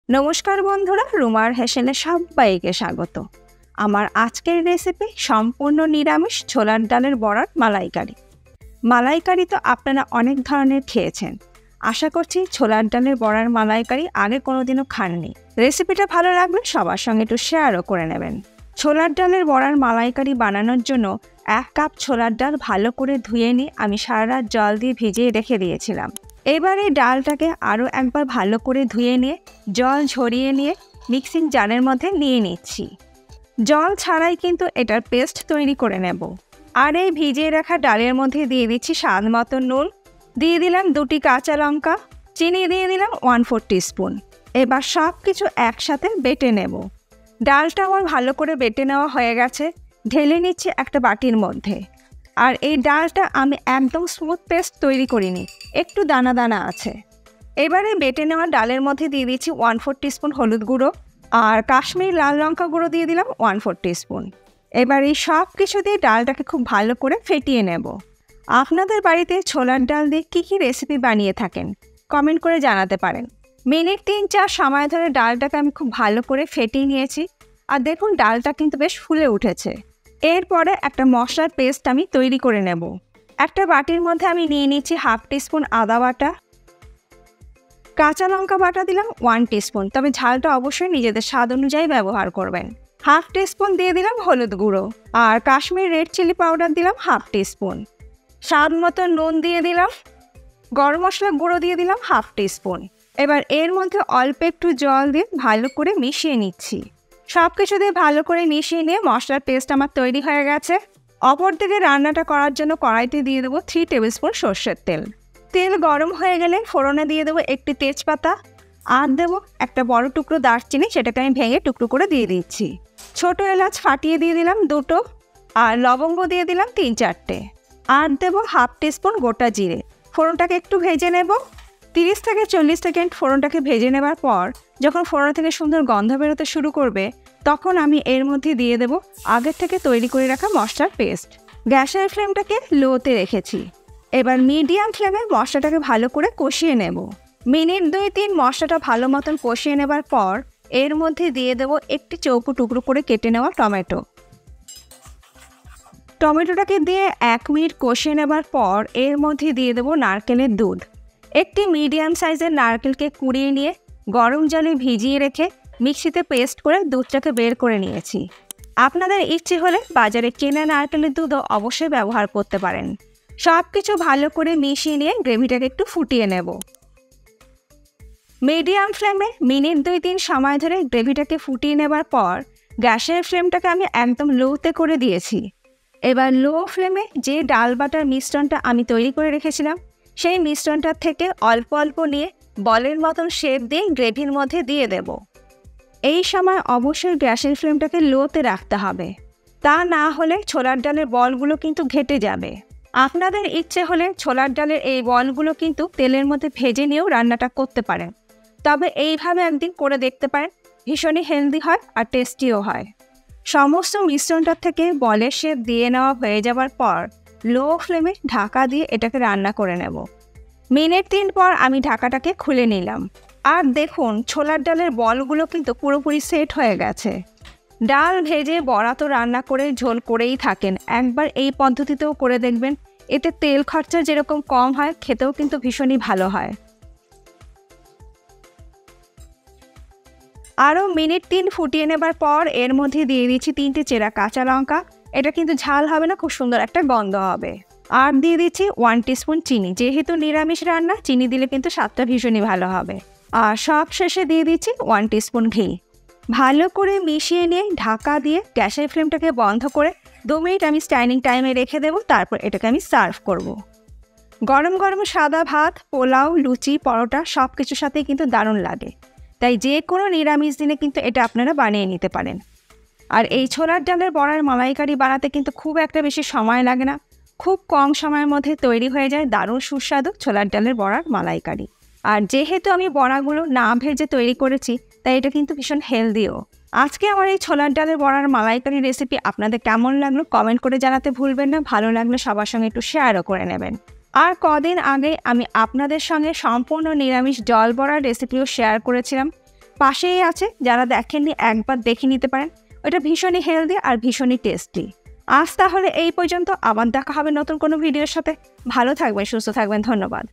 নমস্কার বন্ধুরা, রুমার হেসেলে সবাইকে স্বাগত। আমার আজকের রেসিপি সম্পূর্ণ নিরামিষ ছোলার ডালের বড়ার মালাইকারি। মালাইকারি তো আপনারা অনেক ধরনের খেয়েছেন। আশা করছি ছোলার ডালের বড়ার মালাইকারি আগে কোনোদিনও খাননি। রেসিপিটা ভালো লাগলে সবার সঙ্গে একটু শেয়ারও করে নেবেন। ছোলার ডালের বড়ার মালাইকারি বানানোর জন্য 1 কাপ ছোলার ডাল ভালো করে ধুয়ে নিয়ে আমি সারা রাত জল দিয়ে ভিজিয়ে রেখে দিয়েছিলাম। এবার এই ডালটাকে আরও একবার ভালো করে ধুয়ে নিয়ে জল ঝরিয়ে নিয়ে মিক্সিং জারের মধ্যে নিয়ে নিচ্ছি। জল ছাড়াই কিন্তু এটার পেস্ট তৈরি করে নেব। আর এই ভিজিয়ে রাখা ডালের মধ্যে দিয়ে দিচ্ছি স্বাদ মতো নুন, দিয়ে দিলাম 2টি কাঁচা লঙ্কা, চিনি দিয়ে দিলাম 1/4 টিস্পুন। এবার সব কিছু একসাথে বেটে নেব। ডালটা আমার ভালো করে বেটে নেওয়া হয়ে গেছে, ঢেলে নিচ্ছি একটা বাটির মধ্যে। আর এই ডালটা আমি একদম স্মুথ পেস্ট তৈরি করিনি, একটু দানা দানা আছে। এবারে বেটে নেওয়া ডালের মধ্যে দিয়ে দিচ্ছি 1/4 টিস্পুন হলুদ গুঁড়ো আর কাশ্মীরি লাল লঙ্কা গুঁড়ো দিয়ে দিলাম 1/4 টিস্পুন। এবার এই সব কিছু দিয়ে ডালটাকে খুব ভালো করে ফেটিয়ে নেব। আপনাদের বাড়িতে ছোলার ডাল দিয়ে কী রেসিপি বানিয়ে থাকেন কমেন্ট করে জানাতে পারেন। মিনিট 3-4 সময় ধরে ডালটাকে আমি খুব ভালো করে ফেটিয়ে নিয়েছি। আর দেখুন ডালটা কিন্তু বেশ ফুলে উঠেছে। এরপরে একটা মশলার পেস্ট আমি তৈরি করে নেব। একটা বাটির মধ্যে আমি নিয়ে নিচ্ছি 1/2 টিস্পুন আদা বাটা, কাঁচা লঙ্কা বাটা দিলাম 1 টিস্পুন, তবে ঝালটা অবশ্যই নিজেদের স্বাদ অনুযায়ী ব্যবহার করবেন। 1/2 টিস্পুন দিয়ে দিলাম হলুদ গুঁড়ো আর কাশ্মীরি রেড চিলি পাউডার দিলাম 1/2 টিস্পুন। স্বাদ মতো নুন দিয়ে দিলাম, গরম মশলা গুঁড়ো দিয়ে দিলাম 1/2 টিস্পুন। এবার এর মধ্যে অল্প একটু জল দিয়ে ভালো করে মিশিয়ে নিচ্ছি। সব কিছু দিয়ে ভালো করে মিশিয়ে নিয়ে মশলার পেস্ট আমার তৈরি হয়ে গেছে। অপর দিকে রান্নাটা করার জন্য কড়াইতে দিয়ে দেবো 3 টেবিল স্পুন সর্ষের তেল। তেল গরম হয়ে গেলে ফোড়নে দিয়ে দেবো একটি তেজপাতা আর দেবো একটা বড় টুকরো দারচিনি, সেটাকে আমি ভেঙে টুকরো করে দিয়ে দিচ্ছি। ছোট এলাচ ফাটিয়ে দিয়ে দিলাম 2টো আর লবঙ্গ দিয়ে দিলাম 3-4টে আর দেবো 1/2 টিস্পুন গোটা জিরে। ফোড়নটাকে একটু ভেজে নেব। 30 থেকে 40 সেকেন্ড ফোড়নটাকে ভেজে নেবার পর যখন ফোড়ন থেকে সুন্দর গন্ধ বেরোতে শুরু করবে তখন আমি এর মধ্যে দিয়ে দেব আগের থেকে তৈরি করে রাখা মশলার পেস্ট। গ্যাসের ফ্লেমটাকে লোতে রেখেছি। এবার মিডিয়াম ফ্লেমে মশলাটাকে ভালো করে কষিয়ে নেব। মিনিট 2-3 মশলাটা ভালো মতন কষিয়ে নেবার পর এর মধ্যে দিয়ে দেব একটি চৌকো টুকরো করে কেটে নেওয়া টমেটো। টমেটোটাকে দিয়ে 1 মিনিট কষিয়ে নেবার পর এর মধ্যে দিয়ে দেব নারকেলের দুধ। একটি মিডিয়াম সাইজের নারকেলকে কুড়িয়ে নিয়ে গরম জলে ভিজিয়ে রেখে মিক্সিতে পেস্ট করে দুধটাকে বের করে নিয়েছি। আপনাদের ইচ্ছে হলে বাজারে কেনা নারকেলের দুধও অবশ্যই ব্যবহার করতে পারেন। সব কিছু ভালো করে মিশিয়ে নিয়ে গ্রেভিটাকে একটু ফুটিয়ে নেব। মিডিয়াম ফ্লেমে মিনিট 2-3 সময় ধরে গ্রেভিটাকে ফুটিয়ে নেবার পর গ্যাসের ফ্লেমটাকে আমি একদম লোতে করে দিয়েছি। এবার লো ফ্লেমে যে ডাল বাটার মিশ্রণটা আমি তৈরি করে রেখেছিলাম সেই মিশ্রণটার থেকে অল্প অল্প নিয়ে বলের মতন শেপ দিয়ে গ্রেভির মধ্যে দিয়ে দেব। এই সময় অবশ্যই গ্যাসের ফ্লেমটাকে লোতে রাখতে হবে, তা না হলে ছোলার ডালের বলগুলো কিন্তু ঘেটে যাবে। আপনাদের ইচ্ছে হলে ছোলার ডালের এই বলগুলো কিন্তু তেলের মধ্যে ভেজে নিয়েও রান্নাটা করতে পারেন, তবে এইভাবে একদিন করে দেখতে পারেন, ভীষণই হেলদি হয় আর টেস্টিও হয়। সমস্ত মিশ্রণটার থেকে বলের শেপ দিয়ে নেওয়া হয়ে যাবার পর লো ফ্লেমে ঢাকা দিয়ে এটাকে রান্না করে নেব। মিনিট 3 পর আমি ঢাকাটাকে খুলে নিলাম। আর দেখুন ছোলার ডালের বলগুলো কিন্তু পুরোপুরি সেট হয়ে গেছে। ডাল ভেজে বড়া তো রান্না করে ঝোল করেই থাকেন, একবার এই পদ্ধতিতেও করে দেখবেন। এতে তেল খরচা যেরকম কম হয়, খেতেও কিন্তু ভীষণই ভালো হয়। আরও মিনিট 3 ফুটিয়ে নেবার পর এর মধ্যে দিয়ে দিচ্ছি 3টে চেরা কাঁচা লঙ্কা। এটা কিন্তু ঝাল হবে না, খুব সুন্দর একটা গন্ধ হবে। আর দিয়ে দিচ্ছি 1 টিস্পুন চিনি, যেহেতু নিরামিষ রান্না চিনি দিলে কিন্তু স্বাদটা ভীষণই ভালো হবে। আর সব শেষে দিয়ে দিচ্ছি 1 টিস্পুন ঘি। ভালো করে মিশিয়ে নিয়ে ঢাকা দিয়ে গ্যাসের ফ্লেমটাকে বন্ধ করে 2 মিনিট আমি স্ট্যান্ডিং টাইমে রেখে দেবো। তারপর এটাকে আমি সার্ভ করব। গরম গরম সাদা ভাত, পোলাও, লুচি, পরোটা সব কিছুর সাথেই কিন্তু দারুণ লাগে। তাই যে কোনো নিরামিষ দিনে কিন্তু এটা আপনারা বানিয়ে নিতে পারেন। আর এই ছোলার ডালের বড়ার মালাইকারি বানাতে কিন্তু খুব একটা বেশি সময় লাগে না, খুব কম সময়ের মধ্যে তৈরি হয়ে যায় দারুণ সুস্বাদু ছোলার ডালের বড়ার মালাইকারি। আর যেহেতু আমি বড়াগুলো না ভেজে তৈরি করেছি তাই এটা কিন্তু ভীষণ হেলদিও। আজকে আমার এই ছোলার ডালের বড়ার মালাইকারি রেসিপি আপনাদের কেমন লাগলো কমেন্ট করে জানাতে ভুলবেন না। ভালো লাগলে সবার সঙ্গে একটু শেয়ারও করে নেবেন। আর কদিন আগে আমি আপনাদের সঙ্গে সম্পূর্ণ নিরামিষ জল বড়ার রেসিপিও শেয়ার করেছিলাম। পাশেই আছে, যারা দেখেননি একবার দেখে নিতে পারেন। ওটা ভীষণই হেলদি আর ভীষণই টেস্টি। আজ তাহলে এই পর্যন্ত, আবার দেখা হবে নতুন কোনো ভিডিওর সাথে। ভালো থাকবেন, সুস্থ থাকবেন, ধন্যবাদ।